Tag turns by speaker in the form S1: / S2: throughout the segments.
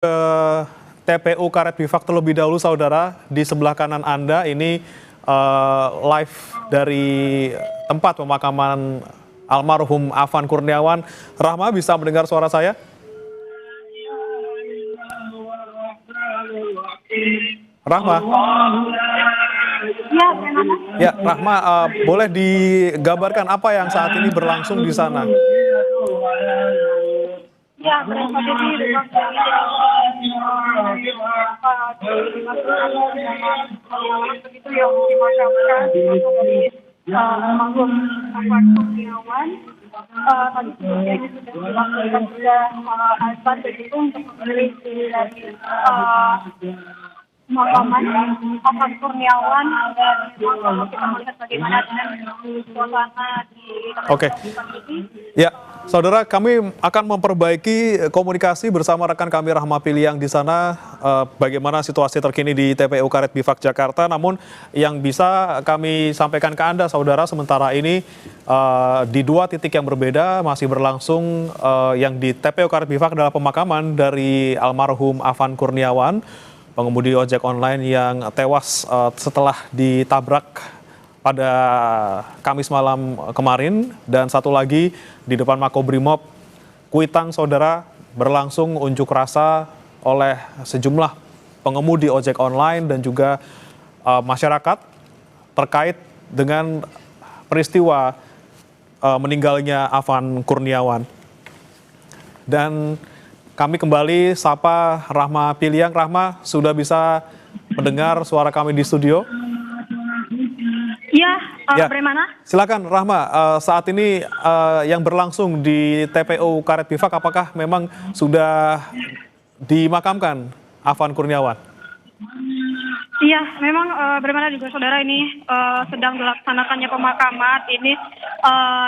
S1: Ke TPU Karet Bifak terlebih dahulu, saudara. Di sebelah kanan Anda ini live dari tempat pemakaman almarhum Afan Kurniawan. Rahma, bisa mendengar suara saya? Rahma? Ya, Rahma, boleh digambarkan apa yang saat ini berlangsung di sana?
S2: Ya, begitu yang dimakamkan almarhum Afan Kurniawan. Tadi sebelumnya ini sudah dilakukan azan begitu untuk memilih dari pemakaman Afan Kurniawan, dan kita melihat bagaimana dengan suasana di
S1: Oke. Ya, saudara, kami akan memperbaiki komunikasi bersama rekan kami Rahma Piliang di sana, bagaimana situasi terkini di TPU Karet Bifak Jakarta. Namun yang bisa kami sampaikan ke Anda, saudara, sementara ini di dua titik yang berbeda masih berlangsung. Yang di TPU Karet Bifak adalah pemakaman dari almarhum Afan Kurniawan, pengemudi ojek online yang tewas setelah ditabrak pada Kamis malam kemarin. Dan satu lagi di depan Makobrimob Kuitang, saudara, berlangsung unjuk rasa oleh sejumlah pengemudi ojek online dan juga masyarakat terkait dengan peristiwa meninggalnya Afan Kurniawan. Dan kami kembali sapa Rahma Piliang. Rahma, sudah bisa mendengar suara kami di studio?
S2: Ya, bagaimana?
S1: Silakan Rahma, saat ini yang berlangsung di TPU Karet Bifak, apakah memang sudah dimakamkan Afan Kurniawan?
S2: Iya, memang bagaimana juga saudara, ini sedang dilaksanakannya pemakaman. Ini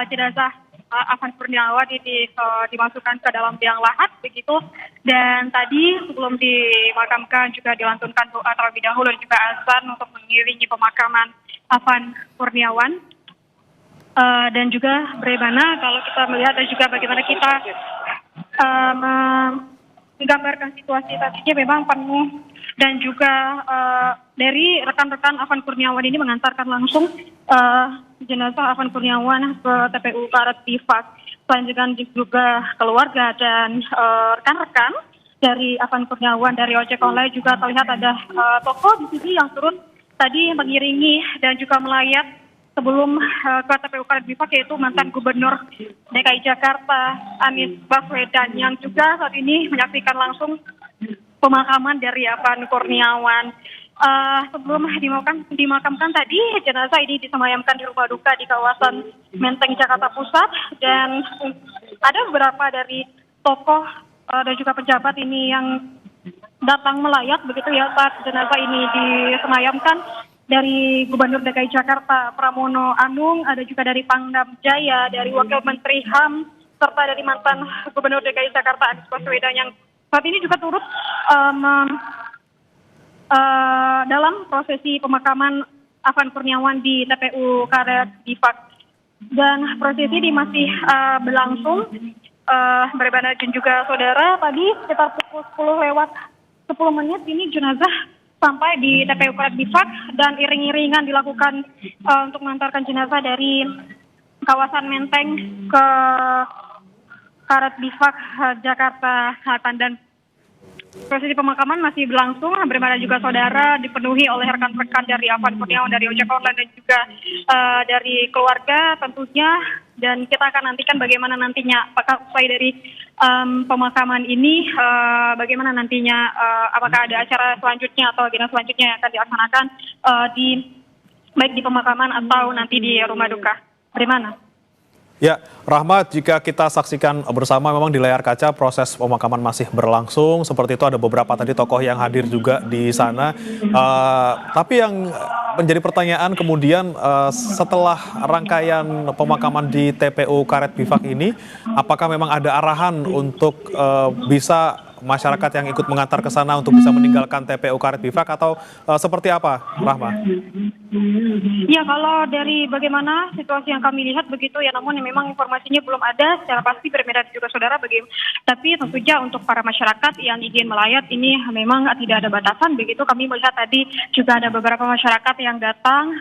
S2: jenazah Afan Kurniawan ini dimasukkan ke dalam liang lahat begitu. Dan tadi sebelum dimakamkan juga dilantunkan doa terlebih dahulu dan juga azan untuk mengiringi pemakaman Afan Kurniawan. Dan juga bagaimana kalau kita melihat dan juga bagaimana kita menggambarkan situasi tadinya memang penuh, dan juga dari rekan-rekan Afan Kurniawan ini mengantarkan langsung jenazah Afan Kurniawan ke TPU Karet Bifak. Selanjutnya juga keluarga dan rekan-rekan dari Afan Kurniawan dari ojek online juga terlihat ada tokoh di sini yang turun tadi mengiringi dan juga melayat sebelum ke TPU Karet Bifak, yaitu mantan Gubernur DKI Jakarta Anies Baswedan, yang juga saat ini menyaksikan langsung pemakaman dari Afan Kurniawan. Sebelum dimakamkan tadi, jenazah ini disemayamkan di rumah duka di kawasan Menteng, Jakarta Pusat. Dan ada beberapa dari tokoh dan juga pejabat ini yang datang melayat begitu ya saat jenazah ini disemayamkan. Dari Gubernur DKI Jakarta Pramono Anung, ada juga dari Pangdam Jaya, dari Wakil Menteri HAM, serta dari mantan Gubernur DKI Jakarta Anies Baswedan yang saat ini juga turut dalam prosesi pemakaman Afan Kurniawan di TPU Karet Bifak. Dan prosesi ini masih berlangsung, berbeda dan juga saudara, tadi sekitar pukul 10 lewat 10 menit ini jenazah sampai di TPU Karet Bifak, dan iring-iringan dilakukan untuk mengantarkan jenazah dari kawasan Menteng ke Karet Bifak Jakarta Selatan. Dan prosesi pemakaman masih berlangsung, bagaimana juga saudara, dipenuhi oleh rekan-rekan dari Afan Kurniawan dari ojek online dan juga dari keluarga tentunya. Dan kita akan nantikan bagaimana nantinya, apakah usai dari pemakaman ini, bagaimana nantinya, apakah ada acara selanjutnya atau agenda selanjutnya yang akan dilaksanakan baik di pemakaman atau nanti di rumah duka. Bagaimana?
S1: Ya, Rahmat, jika kita saksikan bersama memang di layar kaca proses pemakaman masih berlangsung. Seperti itu, ada beberapa tadi tokoh yang hadir juga di sana. Tapi yang menjadi pertanyaan kemudian setelah rangkaian pemakaman di TPU Karet Bifak ini, apakah memang ada arahan untuk bisa masyarakat yang ikut mengantar ke sana untuk bisa meninggalkan TPU Karet Bifak atau seperti apa, Rahma?
S2: Ya, kalau dari bagaimana situasi yang kami lihat begitu ya, namun memang informasinya belum ada secara pasti berbeda juga saudara. Tapi tentu saja untuk para masyarakat yang ingin melayat ini memang tidak ada batasan begitu. Kami melihat tadi juga ada beberapa masyarakat yang datang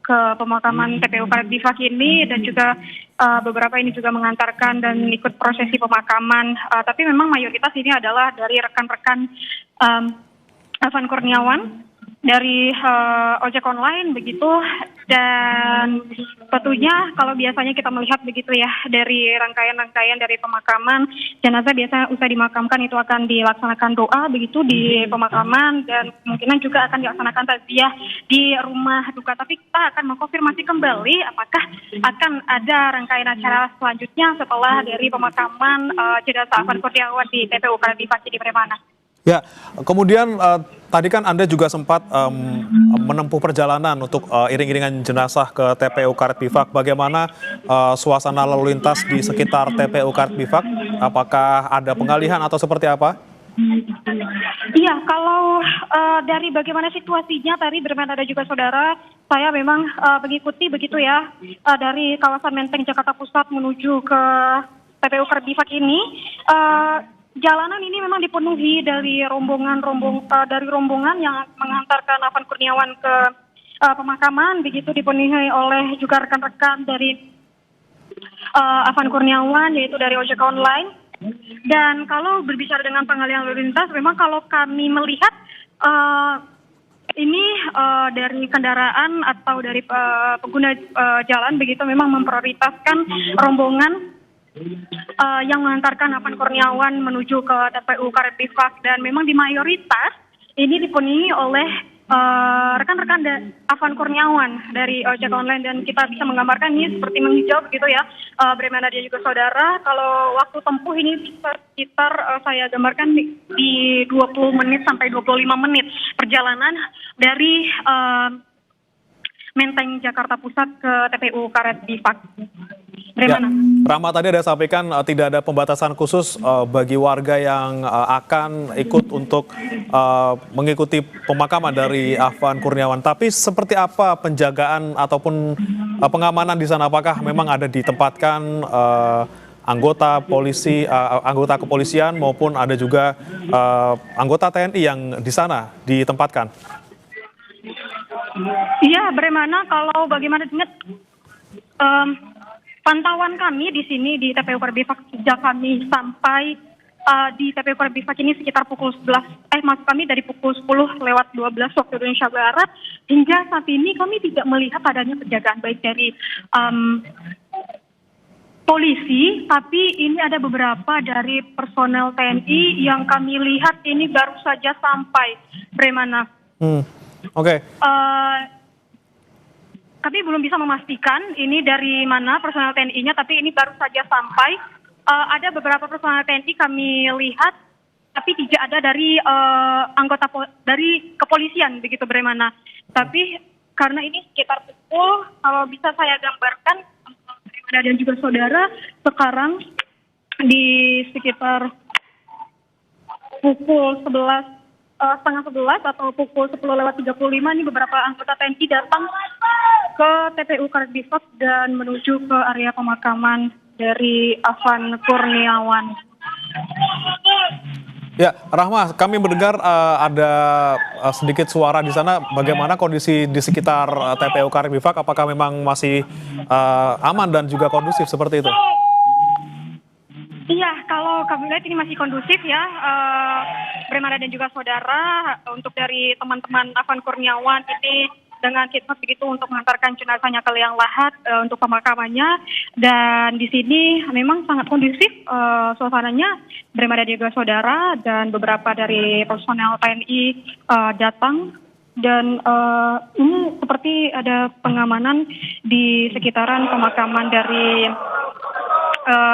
S2: ke pemakaman TPU Karet Bifak ini, dan juga beberapa ini juga mengantarkan dan ikut prosesi pemakaman. Tapi memang mayoritas ini adalah dari rekan-rekan Afan Kurniawan dari ojek online begitu. Dan tentunya kalau biasanya kita melihat begitu ya, dari rangkaian-rangkaian dari pemakaman jenazah biasanya usai dimakamkan itu akan dilaksanakan doa begitu di pemakaman, dan kemungkinan juga akan dilaksanakan takziah di rumah duka. Tapi kita akan mengkonfirmasi kembali apakah akan ada rangkaian acara selanjutnya setelah dari pemakaman jenazah Afan Kurniawan di TPU Karet Bifak di Bremana.
S1: Ya, kemudian tadi kan Anda juga sempat menempuh perjalanan untuk iring-iringan jenazah ke TPU Karet Bifak. Bagaimana suasana lalu lintas di sekitar TPU Karet Bifak? Apakah ada pengalihan atau seperti apa?
S2: Iya, kalau dari bagaimana situasinya tadi bermain ada juga saudara, saya memang mengikuti begitu ya dari kawasan Menteng Jakarta Pusat menuju ke TPU Karet Bifak ini. Jalanan ini memang dipenuhi dari rombongan yang mengantarkan Afan Kurniawan ke pemakaman, begitu dipenuhi oleh juga rekan-rekan dari Afan Kurniawan, yaitu dari ojek online. Dan kalau berbicara dengan pengalihan lalu lintas, memang kalau kami melihat ini dari kendaraan atau dari pengguna jalan begitu memang memprioritaskan rombongan yang mengantarkan Afan Kurniawan menuju ke TPU Karet Bifak, dan memang di mayoritas ini dipenuhi oleh rekan-rekan Afan Kurniawan dari ojek online, dan kita bisa menggambarkan ini seperti menghijau begitu ya, Bremana dia juga saudara. Kalau waktu tempuh ini sekitar saya gambarkan di 20 menit sampai 25 menit perjalanan dari Menteng Jakarta Pusat ke TPU Karet Bifak.
S1: Ya, Rahma tadi ada sampaikan tidak ada pembatasan khusus bagi warga yang akan ikut untuk mengikuti pemakaman dari Afan Kurniawan. Tapi seperti apa penjagaan ataupun pengamanan di sana? Apakah memang ada ditempatkan anggota polisi, anggota kepolisian maupun ada juga anggota TNI yang di sana ditempatkan?
S2: Iya, Bremana, kalau bagaimana ingat pantauan kami di sini di TPU Karet Bifak sejak kami sampai di TPU Karet Bifak ini sekitar pukul 11, maksud kami dari pukul 10:12 waktu Indonesia Barat, hingga saat ini kami tidak melihat adanya penjagaan baik dari polisi, tapi ini ada beberapa dari personel TNI yang kami lihat ini baru saja sampai, Bremana.
S1: Oke.
S2: Kami belum bisa memastikan ini dari mana personel TNI-nya, tapi ini baru saja sampai. Ada beberapa personel TNI kami lihat, tapi tidak ada dari anggota dari kepolisian begitu, Bremana. Tapi karena ini sekitar pukul, kalau bisa saya gambarkan, Bremana dan juga saudara, sekarang di sekitar pukul 10:30 atau pukul 10:35 ini beberapa anggota TNI datang ke TPU Karet Bifak dan menuju ke area pemakaman dari Afan Kurniawan.
S1: Ya, Rahma, kami mendengar ada sedikit suara di sana. Bagaimana kondisi di sekitar TPU Karet Bifak? Apakah memang masih aman dan juga kondusif seperti itu?
S2: Iya, kalau kami lihat ini masih kondusif ya, Bremana dan juga saudara. Untuk dari teman-teman Afan Kurniawan ini dengan khidmat begitu untuk mengantarkan jenazahnya ke liang lahat untuk pemakamannya, dan di sini memang sangat kondusif suasananya, Bremana dan juga saudara, dan beberapa dari personel TNI datang. Dan ini seperti ada pengamanan di sekitaran pemakaman dari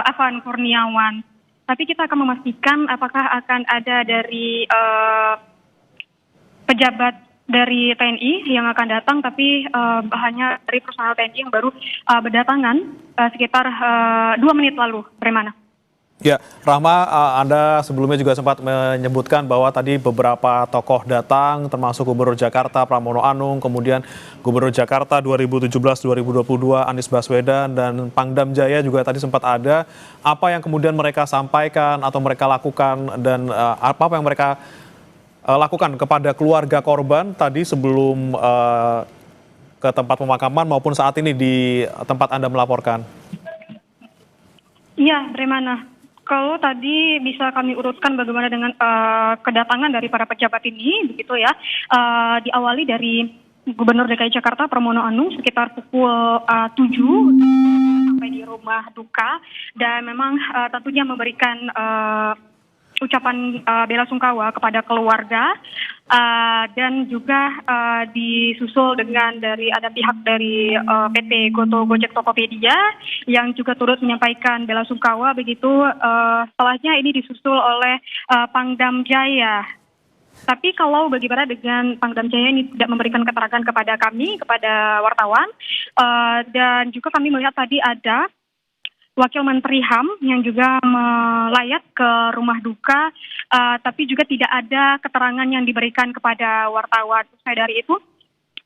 S2: Afan Kurniawan. Tapi kita akan memastikan apakah akan ada dari pejabat dari TNI yang akan datang, tapi hanya dari personal TNI yang baru berdatangan sekitar 2 menit lalu, Bremana.
S1: Ya, Rahma, Anda sebelumnya juga sempat menyebutkan bahwa tadi beberapa tokoh datang, termasuk Gubernur Jakarta Pramono Anung, kemudian Gubernur Jakarta 2017-2022 Anies Baswedan, dan Pangdam Jaya juga tadi sempat ada. Apa yang kemudian mereka sampaikan atau mereka lakukan, dan apa yang mereka lakukan kepada keluarga korban tadi sebelum ke tempat pemakaman maupun saat ini di tempat Anda melaporkan?
S2: Iya, Bremana. Kalau tadi bisa kami urutkan bagaimana dengan kedatangan dari para pejabat ini, begitu ya. Diawali dari Gubernur DKI Jakarta Pramono Anung sekitar pukul 7 sampai di rumah duka, dan memang tentunya memberikan ucapan bela sungkawa kepada keluarga, dan juga disusul dengan ada pihak dari PT Goto Gojek Tokopedia yang juga turut menyampaikan bela sungkawa begitu. Setelahnya ini disusul oleh Pangdam Jaya. Tapi kalau bagaimana dengan Pangdam Jaya ini tidak memberikan keterangan kepada kami, kepada wartawan, dan juga kami melihat tadi ada Wakil Menteri HAM yang juga melayat ke rumah duka, tapi juga tidak ada keterangan yang diberikan kepada wartawan. Usai dari itu,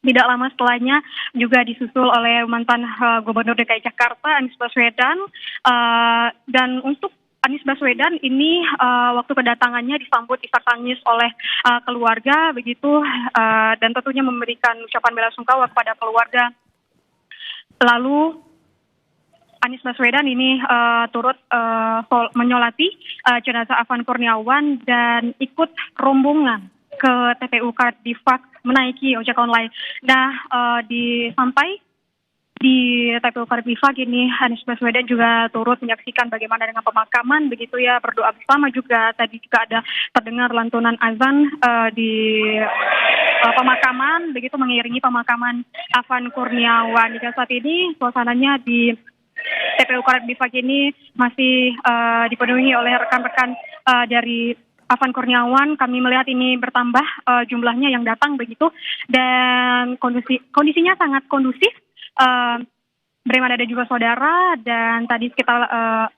S2: tidak lama setelahnya juga disusul oleh mantan Gubernur DKI Jakarta Anies Baswedan, dan untuk Anies Baswedan ini waktu kedatangannya disambut isak tangis oleh keluarga begitu, dan tentunya memberikan ucapan bela sungkawa kepada keluarga. Lalu Anies Baswedan ini turut menyolati jenazah Afan Kurniawan dan ikut rombongan ke TPU Karet Bifak menaiki ojek online. Nah, sampai di TPU Karet Bifak ini Anies Baswedan juga turut menyaksikan bagaimana dengan pemakaman begitu ya, berdoa bersama juga. Tadi juga ada terdengar lantunan azan di pemakaman begitu, mengiringi pemakaman Afan Kurniawan. Hingga saat ini suasananya di TPU Karet Bifak ini masih dipenuhi oleh rekan-rekan dari Afan Kurniawan. Kami melihat ini bertambah jumlahnya yang datang begitu, dan kondisinya sangat kondusif. Bremana ada juga saudara, dan tadi sekitar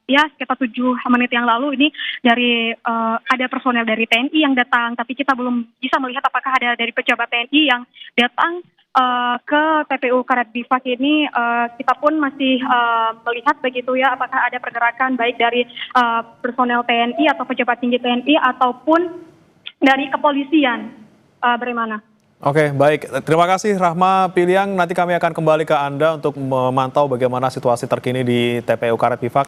S2: 7 menit yang lalu ini dari ada personel dari TNI yang datang, tapi kita belum bisa melihat apakah ada dari pejabat TNI yang datang ke TPU Karet Bifak ini. Kita pun masih melihat begitu ya, apakah ada pergerakan baik dari personel TNI atau pejabat tinggi TNI ataupun dari kepolisian. Bagaimana?
S1: Oke, baik. Terima kasih Rahma Piliang. Nanti kami akan kembali ke Anda untuk memantau bagaimana situasi terkini di TPU Karet Bifak.